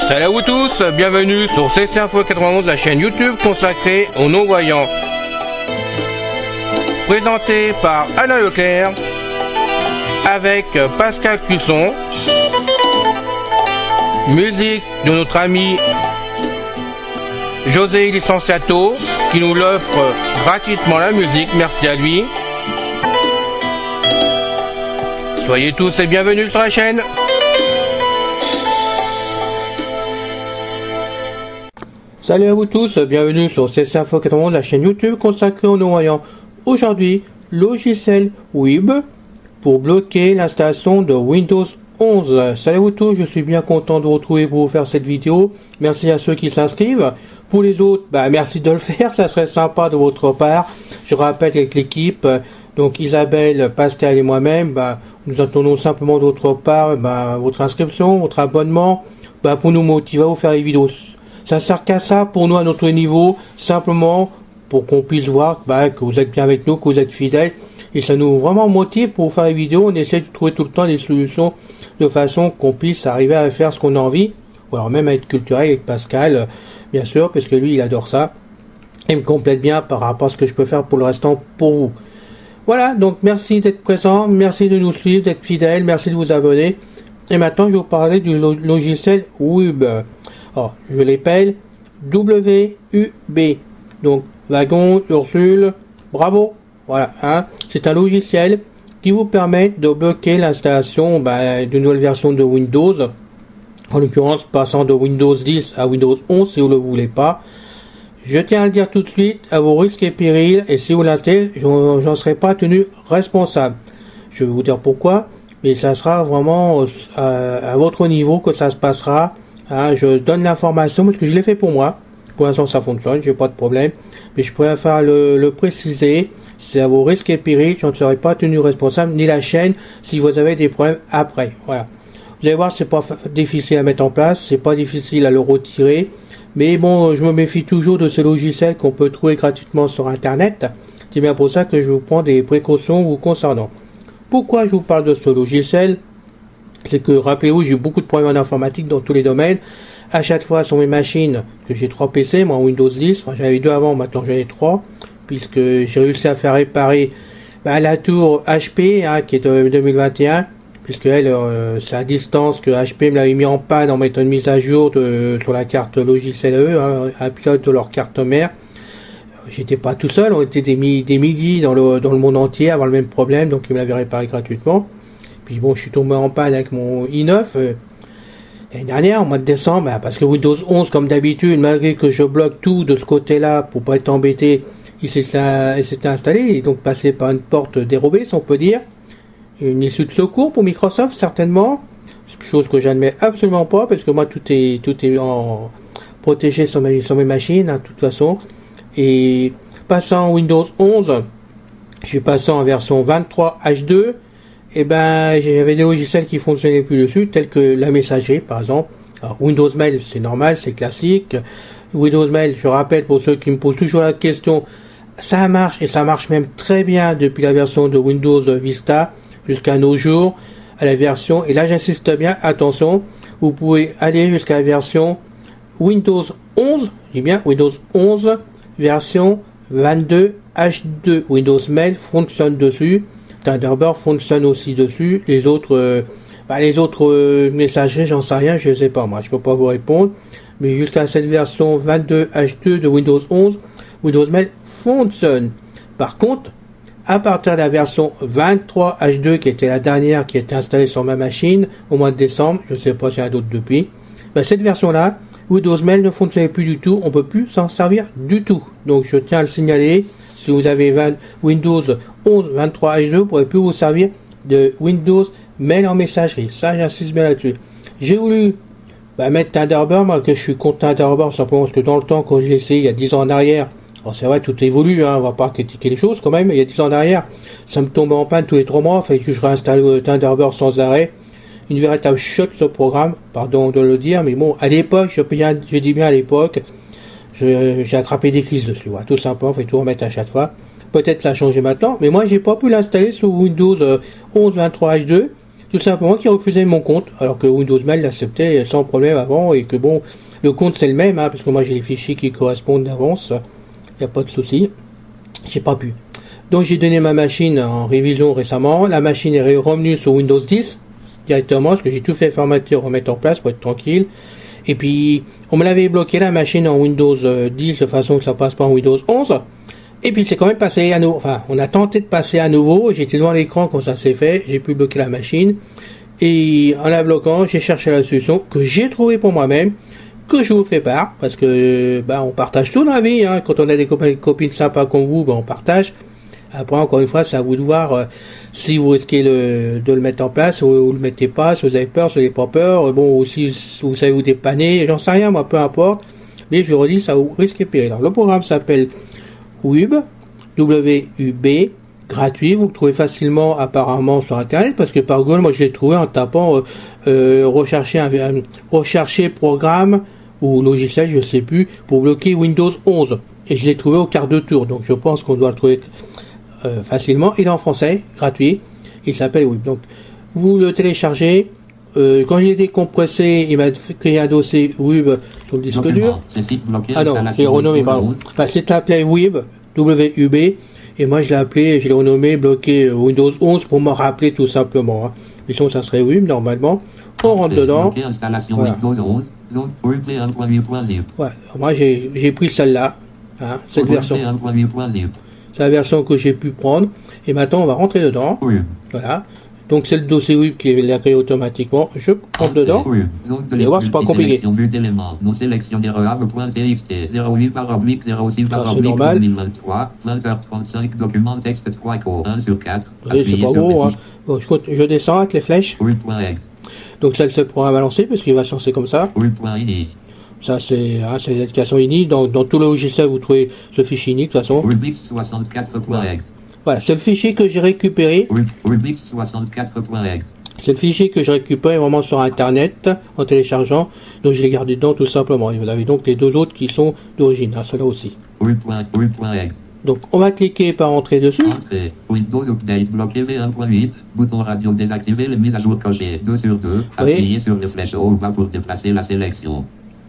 Salut à vous tous, bienvenue sur CC Info 91, la chaîne YouTube consacrée aux non-voyants. Présenté par Alain Leclerc, avec Pascal Cusson, musique de notre ami José Licenciato, qui nous l'offre gratuitement la musique, merci à lui. Soyez tous et bienvenus sur la chaîne. Salut à vous tous, bienvenue sur CC Info 91, la chaîne YouTube consacrée aux non-voyants. Aujourd'hui, logiciel web pour bloquer l'installation de Windows 11. Salut à vous tous, je suis bien content de vous retrouver pour vous faire cette vidéo. Merci à ceux qui s'inscrivent. Pour les autres, merci de le faire, ça serait sympa de votre part. Je rappelle avec l'équipe, donc Isabelle, Pascal et moi-même, nous attendons simplement de votre part votre inscription, votre abonnement, pour nous motiver à vous faire les vidéos. Ça sert qu'à ça pour nous à notre niveau, simplement pour qu'on puisse voir que vous êtes bien avec nous, que vous êtes fidèles. Et ça nous vraiment motive pour faire les vidéos. On essaie de trouver tout le temps des solutions de façon qu'on puisse arriver à faire ce qu'on a envie. Ou alors même à être culturel avec Pascal, bien sûr, parce que lui il adore ça. Il me complète bien par rapport à ce que je peux faire pour le restant pour vous. Voilà, donc merci d'être présent, merci de nous suivre, d'être fidèles, merci de vous abonner. Et maintenant je vais vous parler du logiciel web. Alors, je l'appelle WUB, donc Wagon Ursule Bravo. Voilà, c'est un logiciel qui vous permet de bloquer l'installation d'une nouvelle version de Windows. En l'occurrence, passant de Windows 10 à Windows 11 si vous ne le voulez pas. Je tiens à le dire tout de suite, à vos risques et périls, et si vous l'installez, j'en serai pas tenu responsable. Je vais vous dire pourquoi, mais ça sera vraiment à votre niveau que ça se passera. Je donne l'information parce que je l'ai fait pour moi. Pour l'instant ça fonctionne, j'ai pas de problème. Mais je préfère le préciser. C'est à vos risques et périls. Je ne serai pas tenu responsable, ni la chaîne, si vous avez des problèmes après. Voilà. Vous allez voir, c'est pas difficile à mettre en place. C'est pas difficile à le retirer. Mais bon, je me méfie toujours de ce logiciel qu'on peut trouver gratuitement sur Internet. C'est bien pour ça que je vous prends des précautions vous concernant. Pourquoi je vous parle de ce logiciel? C'est que, rappelez-vous, j'ai eu beaucoup de problèmes en informatique dans tous les domaines. À chaque fois, sur mes machines, que j'ai 3 PC, moi, en Windows 10, j'en avais 2 avant, maintenant j'en ai 3, puisque j'ai réussi à faire réparer la tour HP, qui est de 2021, puisque elle, c'est à distance que HP me l'avait mis en panne en mettant une mise à jour sur la carte logiciel un pilote de leur carte mère. J'étais pas tout seul, on était des milliers dans le monde entier à avoir le même problème, donc ils me l'avaient réparé gratuitement. Puis bon, je suis tombé en panne avec mon i9 l'année dernière, au mois de décembre, parce que Windows 11, comme d'habitude, malgré que je bloque tout de ce côté-là pour pas être embêté, il s'était installé, et donc passé par une porte dérobée, si on peut dire. Une issue de secours pour Microsoft, certainement. Chose que j'admets absolument pas, parce que moi, tout est protégé sur mes machines, de toute façon. Et passant Windows 11, je suis passé en version 23 H2, j'avais des logiciels qui fonctionnaient plus dessus, tels que la messagerie, par exemple. Alors, Windows Mail, c'est normal, c'est classique. Windows Mail, je rappelle pour ceux qui me posent toujours la question, ça marche, et ça marche même très bien depuis la version de Windows Vista jusqu'à nos jours, à la version, et là j'insiste bien, attention, vous pouvez aller jusqu'à la version Windows 11, je dis bien Windows 11, version 22 H2. Windows Mail fonctionne dessus. Thunderbird fonctionne aussi dessus. Les autres messageries, j'en sais rien, je sais pas moi, je peux pas vous répondre. Mais jusqu'à cette version 22 H2 de Windows 11, Windows Mail fonctionne. Par contre, à partir de la version 23 H2, qui était la dernière qui était installée sur ma machine au mois de décembre, je sais pas s'il y en a d'autres depuis, cette version-là, Windows Mail ne fonctionnait plus du tout, on peut plus s'en servir du tout. Donc je tiens à le signaler. Si vous avez Windows 11 23 H2, vous ne pourrez plus vous servir de Windows Mail en messagerie. Ça, j'insiste bien là-dessus. J'ai voulu mettre Thunderbird, moi, que je suis contre Thunderbird, simplement parce que dans le temps, quand je l'ai essayé, il y a 10 ans en arrière, alors c'est vrai, tout évolue, on va pas critiquer les choses quand même, il y a 10 ans en arrière, ça me tombait en panne tous les 3 mois, il fallait que je réinstalle Thunderbird sans arrêt. une véritable chute ce programme, pardon de le dire, mais bon, à l'époque, je dis bien à l'époque, j'ai attrapé des crises dessus, voilà, tout simplement, faut tout remettre à chaque fois. Peut-être ça a changé maintenant, mais moi j'ai pas pu l'installer sous Windows 11 23 H2, tout simplement qui refusait mon compte, alors que Windows Mail l'acceptait sans problème avant, et que bon, le compte c'est le même, hein, parce que moi j'ai les fichiers qui correspondent d'avance, y a pas de souci, j'ai pas pu. Donc j'ai donné ma machine en révision récemment, la machine est revenue sur Windows 10, directement, parce que j'ai tout fait formater, remettre en place pour être tranquille. Et puis, on me l'avait bloqué la machine en Windows 10 de façon que ça passe pas en Windows 11. Et puis, c'est quand même passé à nouveau. Enfin, on a tenté de passer à nouveau. J'étais devant l'écran quand ça s'est fait. J'ai pu bloquer la machine. Et en la bloquant, j'ai cherché la solution que j'ai trouvée pour moi-même, que je vous fais part, parce que on partage tout dans la vie. Hein. Quand on a des copines sympas comme vous, on partage. Après, encore une fois, c'est à vous de voir si vous risquez de le mettre en place ou le mettez pas, si vous avez peur, si vous n'avez pas peur. Bon, aussi, si vous savez vous dépanner, j'en sais rien, moi, peu importe. Mais je le redis, ça vous risque pire. Alors, le programme s'appelle WUB, W-U-B, gratuit. Vous le trouvez facilement, apparemment, sur Internet, parce que par Google, moi, je l'ai trouvé en tapant rechercher programme ou logiciel, je sais plus, pour bloquer Windows 11. Et je l'ai trouvé au quart de tour. Donc, je pense qu'on doit le trouver facilement. Il est en français, gratuit. Il s'appelle WUB. Donc, vous le téléchargez. Quand j'ai décompressé, il m'a créé un dossier WUB sur le disque dur. Ah non, j'ai renommé, pardon. Enfin, c'est appelé WUB, W-U-B. Et moi, je l'ai renommé bloqué Windows 11 pour me rappeler tout simplement. Hein. Mais sinon, ça serait WUB normalement. On rentre dedans. Voilà. Ouais, moi, j'ai pris celle-là. Hein, cette version. C'est la version que j'ai pu prendre. Et maintenant, on va rentrer dedans. Oui. Voilà. Donc, c'est le dossier WUB qui l'a créé automatiquement. Je rentre dedans. Oui. Et voir, c'est pas compliqué. C'est normal. 2023, 20h35, document texte 3 écho 1 sur 4. Oui, c'est pas gros. Hein. Bon, je descends avec les flèches. Donc, ça, c'est le programme à lancer parce qu'il va se lancer comme ça. Ça, c'est l'indication INI. Dans tout le logiciel, vous trouvez ce fichier INI, de toute façon. Voilà, c'est le fichier que j'ai récupéré. C'est le fichier que j'ai récupéré vraiment sur Internet, en téléchargeant. Donc, je l'ai gardé dedans, tout simplement. Et vous avez donc les deux autres qui sont d'origine, hein, ceux-là aussi. Donc, on va cliquer par entrer dessus. Entrée. Windows Update bloqué V1.8. Bouton radio désactivé, les mises à jour cochées 2 sur 2. Appuyez sur les flèches haut ou bas pour déplacer la sélection.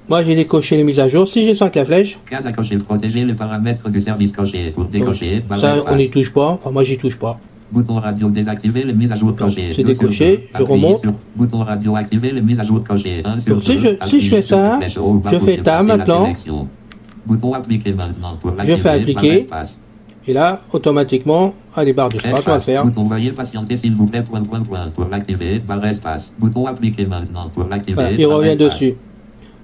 Moi, j'ai décoché les mises à jour. Si j'ai 5 la flèche. Case à cocher, protéger les paramètres du service coché. Pour décocher, ça, on n'y touche pas. Enfin, moi, j'y touche pas. Bouton radio désactivé, les mises à jour cochées. C'est décoché. Je remonte. Bouton radio activé, les mises à jour cochées. Donc, si je fais ça, je fais Tab maintenant. Bouton appliquer maintenant. Je fais appliquer. Et là, automatiquement, les barres d'espace, on va le faire. Bouton veuillez patienter s'il vous plaît, pour l'activer, barre espace. Bouton appliquer maintenant pour l'activer. Voilà, il revient dessus.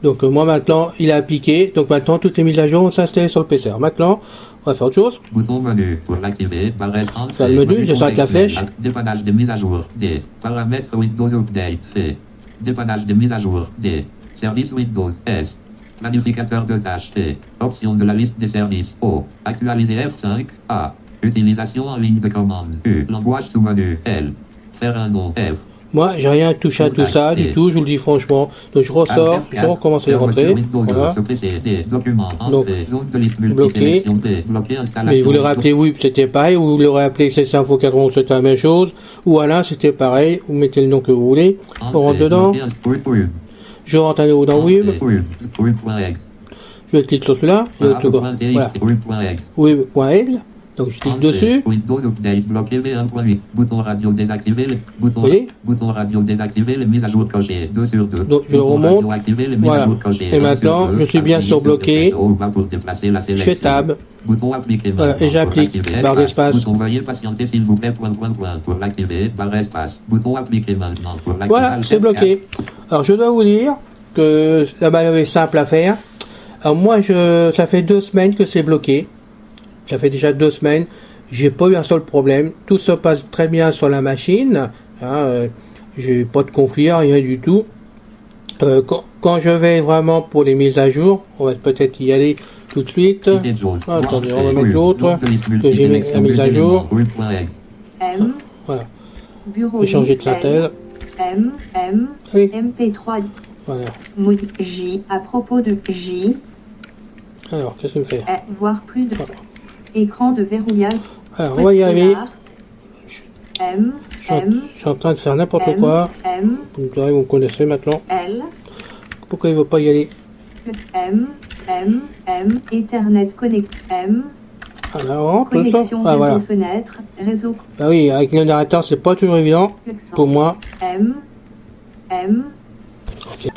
Donc moi maintenant, il a appliqué. Donc maintenant, toutes les mises à jour vont s'installer sur le PC. Alors maintenant, on va faire autre chose. Bouton menu pour l'activer, barre espace. Faire le menu, je avec la flèche. Dépannage de mise à jour, D. Paramètres Windows Update, T. Dépannage de mise à jour, D. Service Windows, S. Planificateur de tâches, T. Option de la liste des services, O. Actualiser F5, A. Utilisation en ligne de commande, U. Langage sous-menu, L. Faire un nom, F. Moi, j'ai rien touché à tout ça, du tout, je vous le dis franchement. Donc, je ressors, je recommence à y rentrer. Voilà. Donc, bloqué. Mais vous le rappelez, oui, c'était pareil. Ou vous le rappelez, c'est Info 91, c'était la même chose. Ou Alain, c'était pareil. Vous mettez le nom que vous voulez. On rentre dedans. Je rentre à nouveau dans WUB. Je clique sur celui-là. Voilà. WUB.exe. Donc je clique dessus. Windows Update bloqué V1.8. Bouton radio désactivé. Bouton radio désactivé, les mises à jour cochées 2 sur 2. Donc je remonte. Voilà. Et maintenant, je suis bien sur bloqué. Je fais Tab. Bouton appliquer. Voilà, et j'applique. Barre d'espace. Bouton veuillez patienter s'il vous plaît, pour l'activer. Barre espace. Bouton appliquer maintenant pour l'activer. Voilà, c'est bloqué. Alors je dois vous dire que la manœuvre est simple à faire. Alors moi, ça fait 2 semaines que c'est bloqué. Ça fait déjà 2 semaines. J'ai pas eu un seul problème. Tout se passe très bien sur la machine. J'ai pas de conflit, rien du tout. Quand je vais vraiment pour les mises à jour, on va peut-être y aller tout de suite. Attendez, on va mettre l'autre que j'ai mis la mise à jour. Voilà. J'ai changé de synthèse. Allez. MP3. Voilà. Mode J. À propos de J. Alors, qu'est-ce qu'il me fait? Voir plus de. Voilà. Écran de verrouillage. Alors, on va y arriver. M. Je suis en train de faire n'importe quoi. Vous connaissez maintenant. L. Pourquoi il ne veut pas y aller? Ethernet connect. Alors, tout ça. Connexion Ah, voilà. fenêtre, réseau. Bah oui, avec le narrateur, c'est pas toujours évident pour moi. Ok.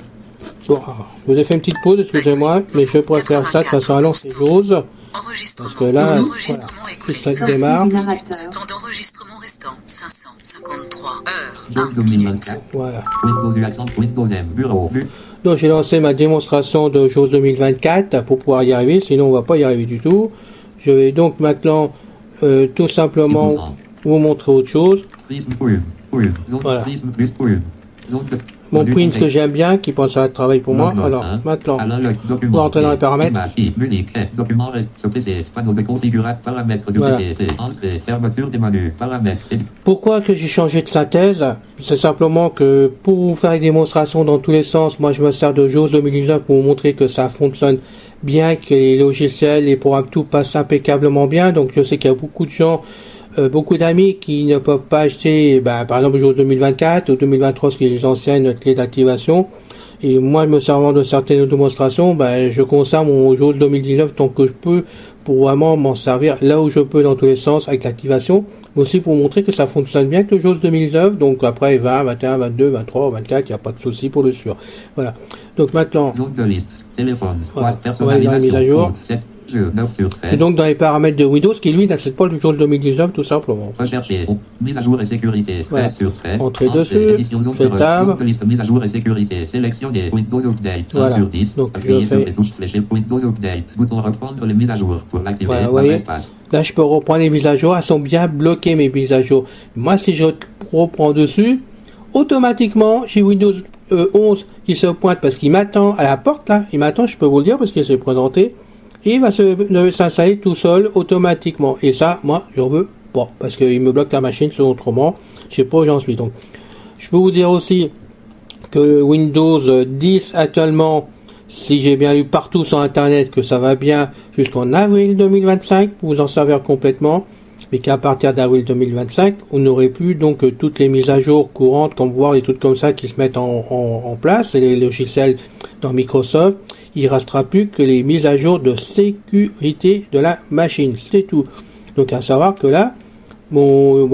Bon, alors, je vous ai fait une petite pause, excusez-moi, mais je préfère ça de façon à lancer chose. Parce que là, voilà, tout ça démarre. Temps d'enregistrement restant 553 heures. 2024. Voilà. Windows accent, Windows M, bureau, vue. Donc j'ai lancé ma démonstration de JAWS 2024 pour pouvoir y arriver, sinon on va pas y arriver du tout. Je vais donc maintenant tout simplement 6%. vous montrer autre chose. Prisme, volume, volume. Zone, Voilà. prisme plus volume. Zone de... Mon Volume, print que contexte. j'aime bien, qui pense à un travail pour moi. Note, Alors hein. maintenant, Analogue, on document, va rentrer dans les paramètres. image, musique, document, reste, ce PC, panneau de configuration, paramètres du Voilà. PC, entrée, fermeture des menus, paramètres, pourquoi que j'ai changé de synthèse? C'est simplement que pour vous faire des démonstrations dans tous les sens, moi je me sers de JAWS 2019 pour vous montrer que ça fonctionne bien, que les logiciels, les programmes, tout passe impeccablement bien. Donc je sais qu'il y a beaucoup de gens, beaucoup d'amis qui ne peuvent pas acheter, par exemple JAWS 2024 ou 2023, ce qui est les anciennes clés d'activation. Et moi, me servant de certaines démonstrations, je conserve mon JAWS 2019 tant que je peux pour vraiment m'en servir là où je peux dans tous les sens avec l'activation, mais aussi pour montrer que ça fonctionne bien avec le JAWS 2019. Donc après 20, 21, 22, 23, 24, il n'y a pas de souci pour le sûr. Voilà. Donc maintenant, zone de liste, téléphone, voilà. croix, On va aller dans la mise à jour. 7, jeu, 9 sur 13. C'est donc dans les paramètres de Windows qui lui n'accepte pas le JAWS 2019 tout simplement. Rechercher, mise à jour et sécurité, 13 Voilà. sur 13. Entrez dessus, édition, zone faites de tab. zone de liste, mise à jour et sécurité, sélectionner, Windows Update, 1 Voilà. sur 10. Donc, je Appuyez sur fais- les touches fléchées, Windows Update, bouton reprendre les mises à jour pour l'activer, Voilà, vous par voyez. espace. Là, je peux reprendre les mises à jour. Elles sont bien bloquées, mes mises à jour. Moi, si je reprends dessus, automatiquement, j'ai Windows 11 qui se pointe parce qu'il m'attend à la porte, là. Il m'attend, je peux vous le dire, parce qu'il s'est présenté. Et il va s'installer tout seul, automatiquement. Et ça, moi, j'en veux pas. Parce qu'il me bloque la machine, c'est autrement. Je sais pas où j'en suis. Donc, je peux vous dire aussi que Windows 10 actuellement, si j'ai bien lu partout sur Internet que ça va bien jusqu'en avril 2025 pour vous en servir complètement, mais qu'à partir d'avril 2025, on n'aurait plus donc toutes les mises à jour courantes, comme voir les trucs comme ça qui se mettent en place, et les logiciels dans Microsoft. Il restera plus que les mises à jour de sécurité de la machine, c'est tout. Donc à savoir que là,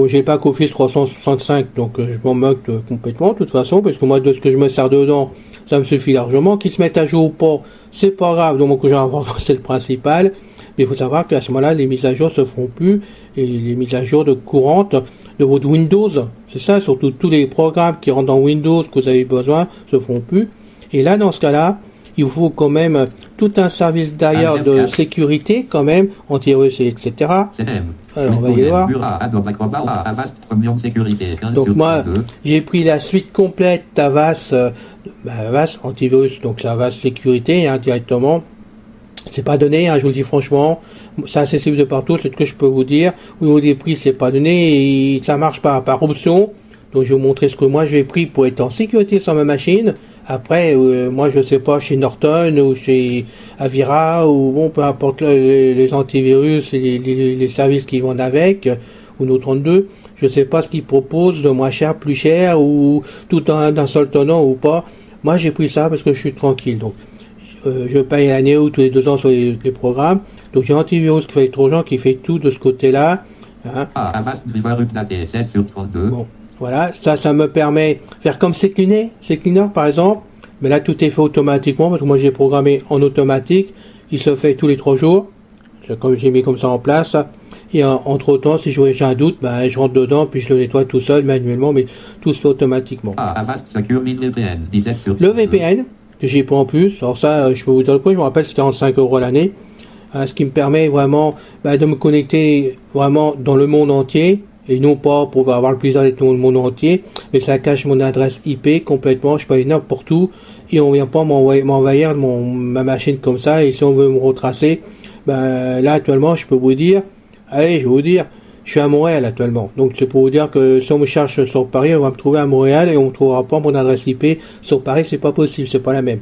j'ai pas qu'Office 365, donc je m'en moque complètement de toute façon, parce que moi de ce que je me sers dedans, ça me suffit largement. Qu'ils se mettent à jour ou pas, c'est pas grave, donc que j'ai un c'est le principal. Mais il faut savoir qu'à ce moment-là, les mises à jour se font plus, et les mises à jour de courantes de votre Windows, c'est ça, surtout tous les programmes qui rentrent dans Windows que vous avez besoin, se font plus. Et là, dans ce cas-là, il faut quand même tout un service derrière de sécurité, quand même, antivirus, etc. Alors, on va y voir. Donc moi, j'ai pris la suite complète d'Avast, Avast antivirus, donc la Avast sécurité, directement. C'est pas donné, je vous le dis franchement. C'est accessible de partout, c'est ce que je peux vous dire. Au niveau des prix, c'est pas donné et ça marche pas par option. Donc je vais vous montrer ce que moi j'ai pris pour être en sécurité sur ma machine. Après, moi je sais pas, chez Norton ou chez Avira ou bon, peu importe les antivirus et les services qui vont avec, ou nos 32, je sais pas ce qu'ils proposent de moins cher, plus cher ou tout d'un seul tenant ou pas. Moi j'ai pris ça parce que je suis tranquille. Donc je paye l'année ou tous les 2 ans sur les programmes. Donc j'ai antivirus qui fait Trojan qui fait tout de ce côté-là. Hein. Bon. Voilà, ça me permet de faire comme CCleaner par exemple, mais là tout est fait automatiquement parce que moi j'ai programmé en automatique, il se fait tous les 3 jours, comme j'ai mis comme ça en place, et entre temps si j'ai un doute, je rentre dedans puis je le nettoie tout seul manuellement, mais tout se fait automatiquement. Le VPN que j'ai pas en plus, alors ça je peux vous dire le prix, je me rappelle c'est 45 € l'année, ce qui me permet vraiment de me connecter vraiment dans le monde entier. Et non pas pour avoir le plaisir d'être dans le monde entier, mais ça cache mon adresse IP complètement, je peux aller n'importe où, et on vient pas m'envahir ma machine comme ça, et si on veut me retracer, là actuellement je peux vous dire, allez je vais vous dire, Je suis à Montréal actuellement. Donc c'est pour vous dire que si on me cherche sur Paris, on va me trouver à Montréal et on ne trouvera pas mon adresse IP. Sur Paris, c'est pas possible, c'est pas la même.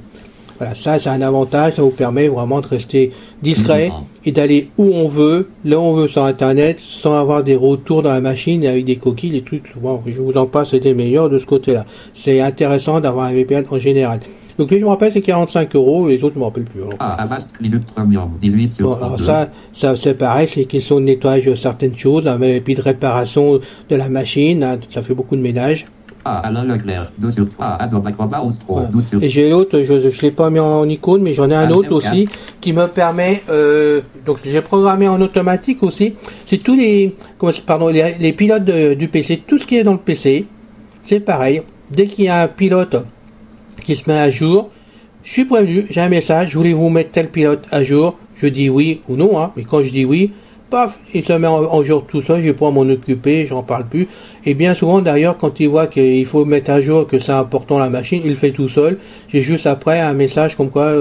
Voilà, ça c'est un avantage, ça vous permet vraiment de rester discret et d'aller où on veut, là où on veut sur Internet, sans avoir des retours dans la machine avec des coquilles, des trucs. Bon, je vous en passe des meilleurs de ce côté-là. C'est intéressant d'avoir un VPN en général. Donc lui, je me rappelle, c'est 45 €, les autres, je me rappelle plus. Avast minute premium, 18 sur Bon, 32. alors ça c'est pareil, c'est qu'ils sont de nettoyage de certaines choses, et puis de réparation de la machine, hein, ça fait beaucoup de ménage. Alain Leclerc, 2 sur 3. Adobe Acrobat Pro, Voilà. 12 sur Et j'ai l'autre, je l'ai pas mis en icône, mais j'en ai un autre aussi qui me permet, donc j'ai programmé en automatique aussi. C'est tous les, les pilotes du PC, tout ce qui est dans le PC, c'est pareil. Dès qu'il y a un pilote qui se met à jour, je suis prévenu, j'ai un message, voulez-vous mettre tel pilote à jour? Je dis oui ou non, hein. Mais quand je dis oui, paf, il se met en jour tout seul, je vais pas m'en occuper, j'en parle plus. Et bien souvent d'ailleurs, quand il voit qu'il faut mettre à jour, que c'est important la machine, il le fait tout seul. J'ai juste après un message comme quoi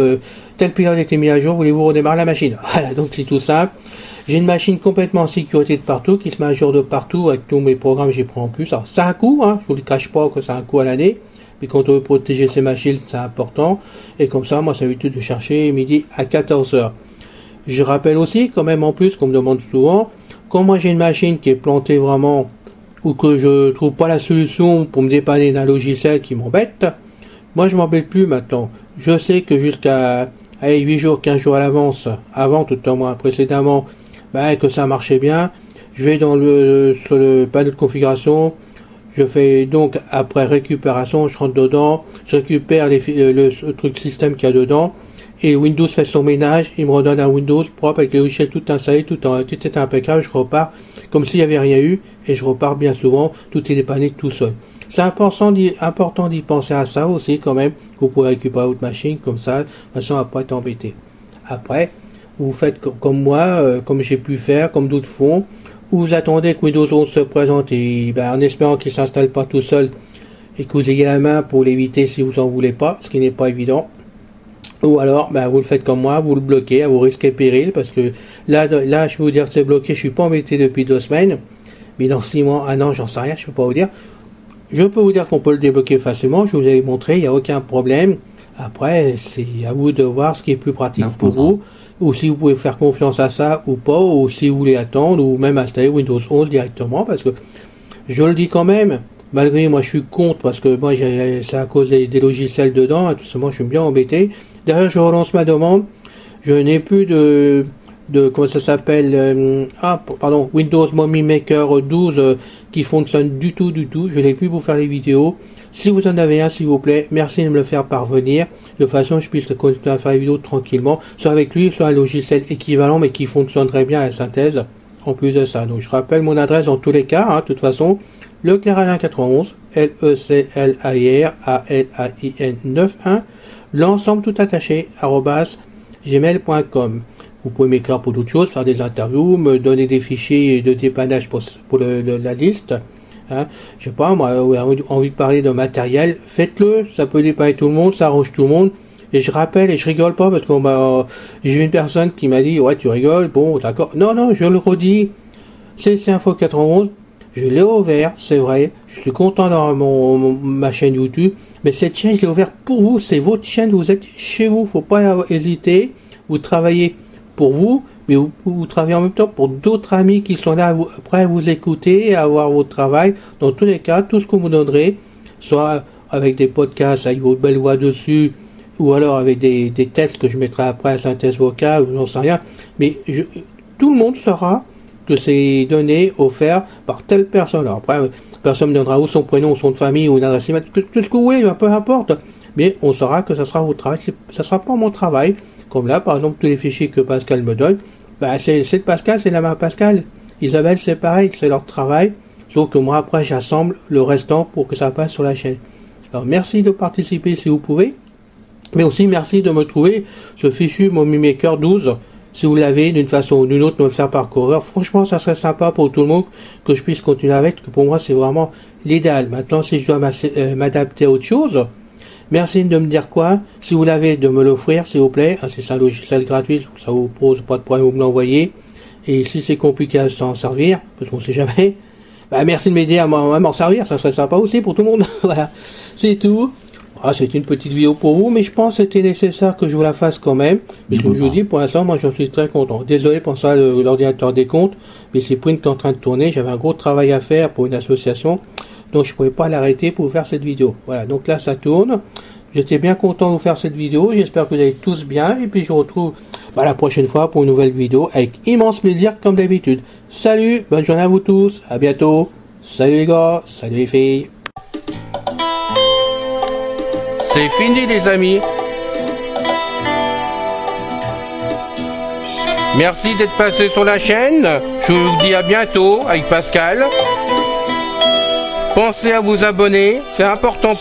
tel pilote a été mis à jour, voulez-vous redémarrer la machine? Voilà, donc c'est tout simple. J'ai une machine complètement en sécurité de partout, qui se met à jour de partout avec tous mes programmes, j'y prends en plus. Alors c'est un coût, hein, je vous le cache pas que c'est un coût à l'année. Mais quand on veut protéger ses machines, c'est important. Et comme ça, moi, c'est l'habitude de chercher midi à 14h. Je rappelle aussi, quand même en plus, qu'on me demande souvent, quand moi j'ai une machine qui est plantée vraiment, ou que je trouve pas la solution pour me dépanner d'un logiciel qui m'embête, moi je m'embête plus maintenant. Je sais que jusqu'à 8 jours, 15 jours à l'avance, avant tout au moins précédemment, que ça marchait bien, je vais sur le panneau de configuration, je fais donc après récupération, je rentre dedans, je récupère le truc système qu'il y a dedans, et Windows fait son ménage, il me redonne un Windows propre avec les logiciels tout installé, tout est impeccable, je repars comme s'il n'y avait rien eu, et je repars bien souvent, tout est dépanné tout seul. C'est important d'y penser à ça aussi quand même, que vous pouvez récupérer votre machine comme ça, de toute façon à pas être embêté. Après, vous faites comme moi, comme j'ai pu faire, comme d'autres font, vous attendez que Windows 11 se présente et en espérant qu'il s'installe pas tout seul et que vous ayez la main pour l'éviter si vous en voulez pas, ce qui n'est pas évident. Ou alors, vous le faites comme moi, vous le bloquez à vos risques et périls, parce que là, je peux vous dire que c'est bloqué, je suis pas embêté depuis 2 semaines, mais dans 6 mois, 1 an, j'en sais rien, je peux pas vous dire. Je peux vous dire qu'on peut le débloquer facilement, je vous avais montré, il n'y a aucun problème. Après, c'est à vous de voir ce qui est plus pratique pour vous, ou si vous pouvez faire confiance à ça ou pas, ou si vous voulez attendre, ou même installer Windows 11 directement, parce que je le dis quand même, malgré moi je suis contre, parce que moi c'est à cause des logiciels dedans, et tout ça, moi je suis bien embêté. D'ailleurs je relance ma demande, je n'ai plus de comment ça s'appelle, Windows Movie Maker 12 qui fonctionne du tout, je n'ai plus pour faire les vidéos. Si vous en avez un, s'il vous plaît, merci de me le faire parvenir, de façon que je puisse continuer à faire les vidéos tranquillement, soit avec lui, soit un logiciel équivalent, mais qui fonctionnerait bien à la synthèse, en plus de ça. Donc je rappelle mon adresse dans tous les cas, hein, de toute façon, Leclerc Alain 91, LECLAIR ALAIN 91, l'ensemble tout attaché, @gmail.com. Vous pouvez m'écrire pour d'autres choses, faire des interviews, me donner des fichiers de dépannage pour la liste. Hein. Je sais pas, moi, envie de parler de matériel, faites-le, ça peut dépanner tout le monde, ça arrange tout le monde. Et je rappelle, et je rigole pas, parce que j'ai eu une personne qui m'a dit, ouais, tu rigoles, bon, d'accord. Non, je le redis, c'est Info 91, je l'ai ouvert, c'est vrai, je suis content d'avoir ma chaîne YouTube, mais cette chaîne, je l'ai ouverte pour vous, c'est votre chaîne, vous êtes chez vous, faut pas hésiter, vous travaillez pour vous, mais vous travaillez en même temps pour d'autres amis qui sont là prêts à vous écouter, à voir votre travail. Dans tous les cas, tout ce que vous donnerez, soit avec des podcasts avec votre belle voix dessus, ou alors avec des tests que je mettrai après à synthèse vocale, j'en sais rien, mais tout le monde saura que c'est donné, offert par telle personne. Alors après, personne me donnera ou son prénom, ou son de famille, ou une adresse email, tout ce que vous voulez, peu importe, mais on saura que ça sera votre travail, ça sera pas mon travail. Comme là, par exemple, tous les fichiers que Pascal me donne, c'est de Pascal, c'est la main Pascal. Isabelle, c'est pareil, c'est leur travail. Sauf que moi, après, j'assemble le restant pour que ça passe sur la chaîne. Alors, merci de participer si vous pouvez. Mais aussi, merci de me trouver ce fichu Movie Maker 12. Si vous l'avez, d'une façon ou d'une autre, me faire parcourir. Franchement, ça serait sympa pour tout le monde que je puisse continuer avec. Que pour moi, c'est vraiment l'idéal. Maintenant, si je dois m'adapter à autre chose, merci de me dire quoi. Si vous l'avez, de me l'offrir, s'il vous plaît. C'est un logiciel gratuit, ça vous pose pas de problème, vous me l'envoyez. Et si c'est compliqué à s'en servir, parce qu'on sait jamais, bah merci de m'aider à m'en servir, ça serait sympa aussi pour tout le monde. Voilà, c'est tout. Ah, c'est une petite vidéo pour vous, mais je pense que c'était nécessaire que je vous la fasse quand même. Mais comme je vous dis, pour l'instant, moi, j'en suis très content. Désolé pour ça, l'ordinateur des comptes, mais c'est Print qui est en train de tourner. J'avais un gros travail à faire pour une association, donc je pouvais pas l'arrêter pour vous faire cette vidéo. Voilà, donc là, ça tourne. J'étais bien content de vous faire cette vidéo. J'espère que vous allez tous bien. Et puis, je vous retrouve la prochaine fois pour une nouvelle vidéo avec immense plaisir, comme d'habitude. Salut, bonne journée à vous tous. À bientôt. Salut les gars, salut les filles. C'est fini les amis. Merci d'être passé sur la chaîne. Je vous dis à bientôt avec Pascal. Pensez à vous abonner, c'est important pour